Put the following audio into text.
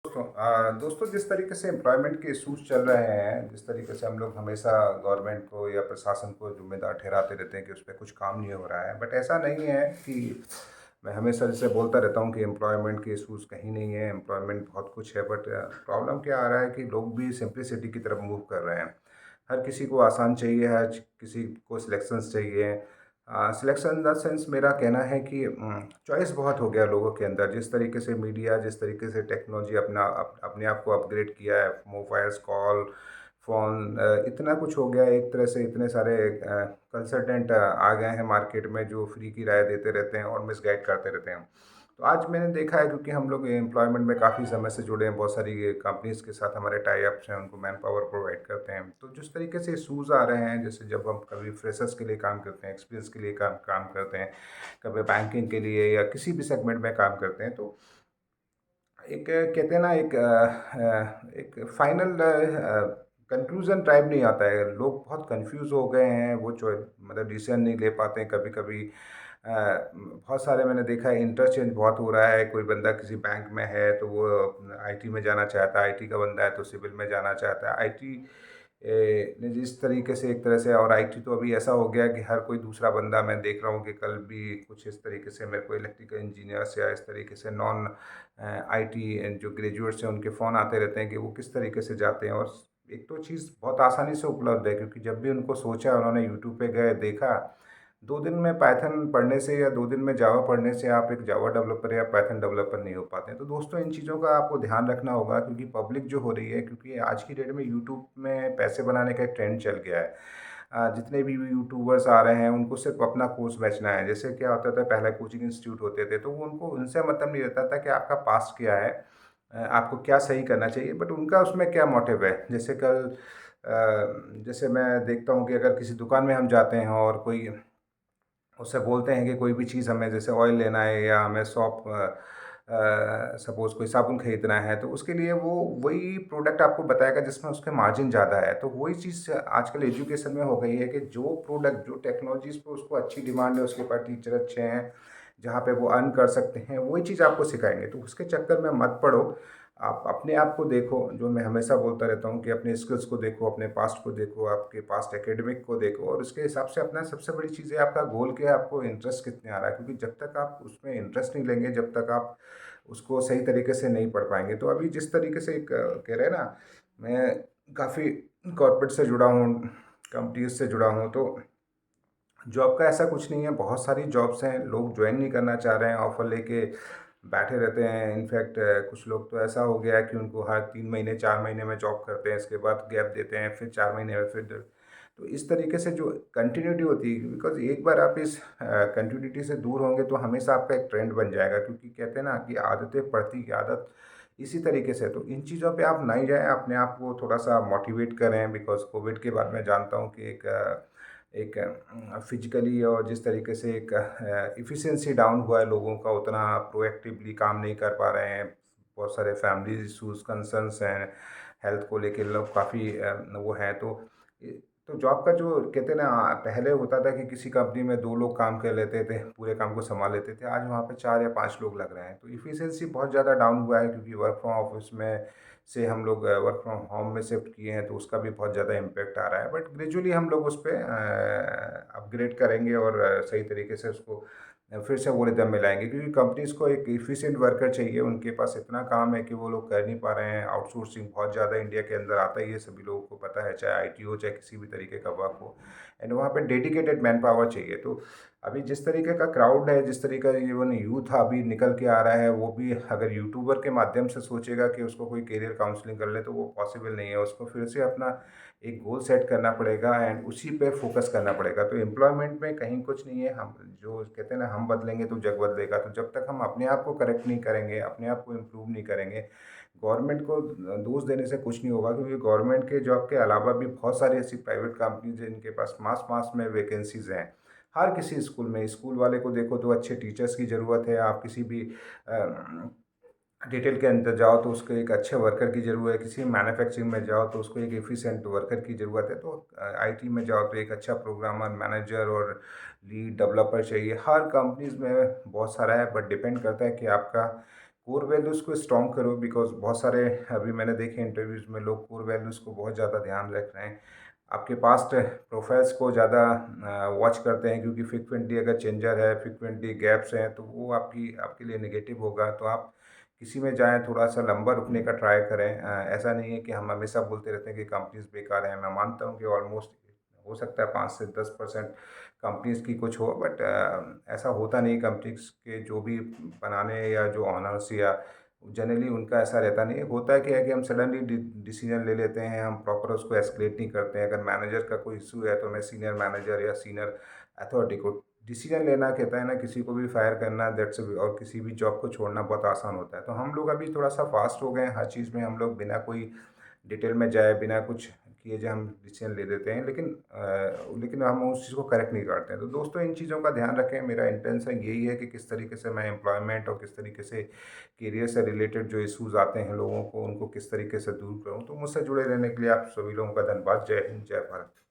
दोस्तों जिस तरीके से एम्प्लॉयमेंट के इश्यूज चल रहे हैं, जिस तरीके से हम लोग हमेशा गवर्नमेंट को या प्रशासन को जिम्मेदार ठहराते रहते हैं कि उस पर कुछ काम नहीं हो रहा है, बट ऐसा नहीं है कि मैं हमेशा जैसे बोलता रहता हूँ कि एम्प्लॉयमेंट के इश्यूज कहीं नहीं है। एम्प्लॉयमेंट बहुत कुछ है, बट प्रॉब्लम क्या आ रहा है कि लोग भी सिंप्लिसिटी की तरफ मूव कर रहे हैं। हर किसी को आसान चाहिए, हर किसी को सिलेक्शंस चाहिए। सिलेक्शन इन द सेंस मेरा कहना है कि चॉइस बहुत हो गया लोगों के अंदर। जिस तरीके से मीडिया, जिस तरीके से टेक्नोलॉजी अपने आप को अपग्रेड किया है, मोबाइल्स, कॉल, फ़ोन, इतना कुछ हो गया है एक तरह से। इतने सारे कंसल्टेंट आ गए हैं मार्केट में जो फ्री की राय देते रहते हैं और मिसगाइड करते रहते हैं। तो आज मैंने देखा है, क्योंकि हम लोग एम्प्लॉयमेंट में काफ़ी समय से जुड़े हैं, बहुत सारी कंपनीज़ के साथ हमारे टाई अप्स हैं, उनको मैन पावर प्रोवाइड करते हैं। तो जिस तरीके से इशूज़ आ रहे हैं, जैसे जब हम कभी फ्रेशर्स के लिए काम करते हैं, एक्सपीरियंस के लिए काम काम करते हैं, कभी बैंकिंग के लिए या किसी भी सेगमेंट में काम करते हैं, तो एक कहते हैं ना, एक फाइनल कंक्लूजन टाइप नहीं आता है। लोग बहुत कंफ्यूज हो गए हैं, वो जो मतलब डिसीजन नहीं ले पाते हैं कभी कभी। बहुत सारे मैंने देखा है, इंटरचेंज बहुत हो रहा है। कोई बंदा किसी बैंक में है तो वो आईटी में जाना चाहता है, आईटी का बंदा है तो सिविल में जाना चाहता है। आईटी ने जिस तरीके से, एक तरह से, और आईटी तो अभी ऐसा हो गया कि हर कोई दूसरा बंदा, मैं देख रहा हूँ कि कल भी कुछ इस तरीके से मेरे को इलेक्ट्रिकल इंजीनियर्स या इस तरीके से नॉन आईटी जो ग्रेजुएट्स हैं उनके फ़ोन आते रहते हैं कि वो किस तरीके से जाते हैं। और एक तो चीज़ बहुत आसानी से उपलब्ध है, क्योंकि जब भी उनको सोचा, उन्होंने यूट्यूब पे गए, देखा। 2 दिन में पाइथन पढ़ने से या 2 दिन में जावा पढ़ने से आप एक जावा डेवलपर या पाइथन डेवलपर नहीं हो पाते हैं। तो दोस्तों, इन चीज़ों का आपको ध्यान रखना होगा, क्योंकि पब्लिक जो हो रही है, क्योंकि आज की डेट में यूट्यूब में पैसे बनाने का एक ट्रेंड चल गया है। जितने भी यूट्यूबर्स आ रहे हैं उनको सिर्फ अपना कोर्स बेचना है। जैसे क्या होता था, पहले कोचिंग इंस्टीट्यूट होते थे, तो वो उनको उनसे मतलब नहीं रहता था कि आपका पास्ट क्या है, आपको क्या सही करना चाहिए, बट उनका उसमें क्या मोटिव है। जैसे कल जैसे मैं देखता हूँ कि अगर किसी दुकान में हम जाते हैं और कोई उससे बोलते हैं कि कोई भी चीज़ हमें, जैसे ऑयल लेना है या हमें सपोज़ कोई साबुन खरीदना है, तो उसके लिए वो वही प्रोडक्ट आपको बताएगा जिसमें उसके मार्जिन ज़्यादा है। तो वही चीज़ आजकल एजुकेशन में हो गई है कि जो प्रोडक्ट, जो टेक्नोलॉजीज़ पे उसको अच्छी डिमांड है, उसके पास टीचर अच्छे हैं, जहाँ पे वो अर्न कर सकते हैं, वही चीज़ आपको सिखाएँगे। तो उसके चक्कर में मत पड़ो। आप अपने आप को देखो, जो मैं हमेशा बोलता रहता हूँ कि अपने स्किल्स को देखो, अपने पास्ट को देखो, आपके पास्ट एकेडमिक को देखो, और उसके हिसाब से अपना सबसे बड़ी चीज़ है आपका गोल क्या है, आपको इंटरेस्ट कितने आ रहा है। क्योंकि जब तक आप उसमें इंटरेस्ट नहीं लेंगे, जब तक आप उसको सही तरीके से नहीं पढ़ पाएंगे। तो अभी जिस तरीके से एक कह रहे हैं ना, मैं काफ़ी कॉर्पोरेट से जुड़ा हूँ, कंपनीज से जुड़ा हूँ, तो जॉब का ऐसा कुछ नहीं है। बहुत सारी जॉब्स हैं, लोग ज्वाइन नहीं करना चाह रहे हैं, ऑफ़र लेके बैठे रहते हैं। इनफैक्ट कुछ लोग तो ऐसा हो गया है कि उनको हर 3 महीने 4 महीने में जॉब करते हैं, इसके बाद गैप देते हैं, फिर 4 महीने में फिर तो इस तरीके से जो कंटिन्यूटी होती है, बिकॉज़ एक बार आप इस कंटिन्यूटी से दूर होंगे तो हमेशा आपका एक ट्रेंड बन जाएगा। क्योंकि कहते हैं ना कि आदतें पड़ती की आदत इसी तरीके से। तो इन चीज़ों पे आप नहीं जाएँ, अपने आप को थोड़ा-सा मोटिवेट करें। बिकॉज़ कोविड के बाद मैं जानता हूँ कि एक फिजिकली और जिस तरीके से एक एफिशिएंसी डाउन हुआ है लोगों का, उतना प्रोएक्टिवली काम नहीं कर पा रहे हैं। बहुत सारे फैमिली इश्यूज़, कंसर्न्स हैं, हेल्थ को लेके लोग काफ़ी वो हैं। तो जॉब का जो कहते हैं ना, पहले होता था कि किसी कंपनी में 2 लोग काम कर लेते थे, पूरे काम को सँभाल लेते थे। आज वहाँ पे 4 या 5 लोग लग रहे हैं। तो एफिशिएंसी बहुत ज़्यादा डाउन हुआ है, क्योंकि वर्क फ्रॉम ऑफिस में से हम लोग वर्क फ्रॉम होम में शिफ्ट किए हैं, तो उसका भी बहुत ज़्यादा इम्पैक्ट आ रहा है। बट ग्रेजुअली हम लोग उस पे अपग्रेड करेंगे और सही तरीके से उसको फिर से वो रिदम में लाएँगे। क्योंकि कंपनीज़ को एक एफिशिएंट वर्कर चाहिए, उनके पास इतना काम है कि वो लोग कर नहीं पा रहे हैं। आउटसोर्सिंग बहुत ज़्यादा इंडिया के अंदर आता ही है, सभी लोगों को पता है, चाहे आईटी हो, चाहे किसी भी तरीके का वर्क हो, एंड वहाँ पे डेडिकेटेड मैन पावर चाहिए। तो अभी जिस तरीके का क्राउड है, जिस तरीके का इवन यूथ अभी निकल के आ रहा है, वो भी अगर यूट्यूबर के माध्यम से सोचेगा कि उसको कोई करियर काउंसलिंग कर ले, तो वो पॉसिबल नहीं है। उसको फिर से अपना एक गोल सेट करना पड़ेगा एंड उसी पे फोकस करना पड़ेगा। तो एम्प्लॉयमेंट में कहीं कुछ नहीं है। हम जो कहते हैं ना, हम बदलेंगे तो जग बदलेगा। तो जब तक हम अपने आप को करेक्ट नहीं करेंगे, अपने आप को इम्प्रूव नहीं करेंगे, गवर्नमेंट को दोष देने से कुछ नहीं होगा। क्योंकि गवर्नमेंट के जॉब के अलावा भी बहुत सारी ऐसी प्राइवेट कंपनीज हैं जिनके पास मास मास में वैकेंसीज़ हैं। हर किसी स्कूल में, स्कूल वाले को देखो तो अच्छे टीचर्स की ज़रूरत है। आप किसी भी डिटेल के अंदर जाओ तो उसको एक अच्छे वर्कर की ज़रूरत है। किसी मैन्युफैक्चरिंग में जाओ तो उसको एक एफिशिएंट वर्कर की ज़रूरत है। तो आईटी में जाओ तो एक अच्छा प्रोग्रामर, मैनेजर और लीड डेवलपर चाहिए। हर कंपनीज़ में बहुत सारा है, बट डिपेंड करता है कि आपका कोर वैल्यूज़ को स्ट्रॉन्ग करो, बिकॉज़ बहुत सारे अभी मैंने देखे इंटरव्यूज़ में लोग कोर वैल्यूज़ को बहुत ज़्यादा ध्यान रख रहे हैं। आपके पास्ट प्रोफाइल्स को ज़्यादा वॉच करते हैं, क्योंकि फ्रीक्वेंटली अगर चेंजर है, फ्रीक्वेंटली गैप्स हैं, तो वो आपकी आपके लिए नेगेटिव होगा। तो आप किसी में जाएँ, थोड़ा-सा लंबा रुकने का ट्राई करें। ऐसा नहीं है कि हम हमेशा बोलते रहते हैं कि कंपनीज़ बेकार हैं। मैं मानता हूँ कि ऑलमोस्ट हो सकता है 5 से 10% कंपनीज़ की कुछ हो, बट ऐसा होता नहीं। कंपनीज़ के जो भी बनाने या जो ओनर्स या जनरली उनका ऐसा रहता नहीं है। होता है क्या है कि हम सडनली डिसीजन ले लेते हैं, हम प्रॉपर उसको एस्केलेट नहीं करते हैं। अगर मैनेजर का कोई इशू है तो मैं सीनियर मैनेजर या सीनियर अथॉरिटी को डिसीजन लेना, कहता है ना, किसी को भी फायर करना, दैट्स और किसी भी जॉब को छोड़ना बहुत आसान होता है। तो हम लोग अभी थोड़ा-सा फास्ट हो गए हैं हर चीज़ में। हम लोग बिना कोई डिटेल में जाए, बिना कुछ किए जाए हम डिसीजन ले लेते हैं, लेकिन हम उस चीज़ को करेक्ट नहीं करते हैं। तो दोस्तों, इन चीज़ों का ध्यान रखें। मेरा इंटेंशन यही है कि किस तरीके से मैं एम्प्लॉयमेंट और किस तरीके से करियर से रिलेटेड जो इश्यूज़ आते हैं लोगों को, उनको किस तरीके से दूर करूँ। तो मुझसे जुड़े रहने के लिए आप सभी लोगों का धन्यवाद। जय हिंद, जय भारत।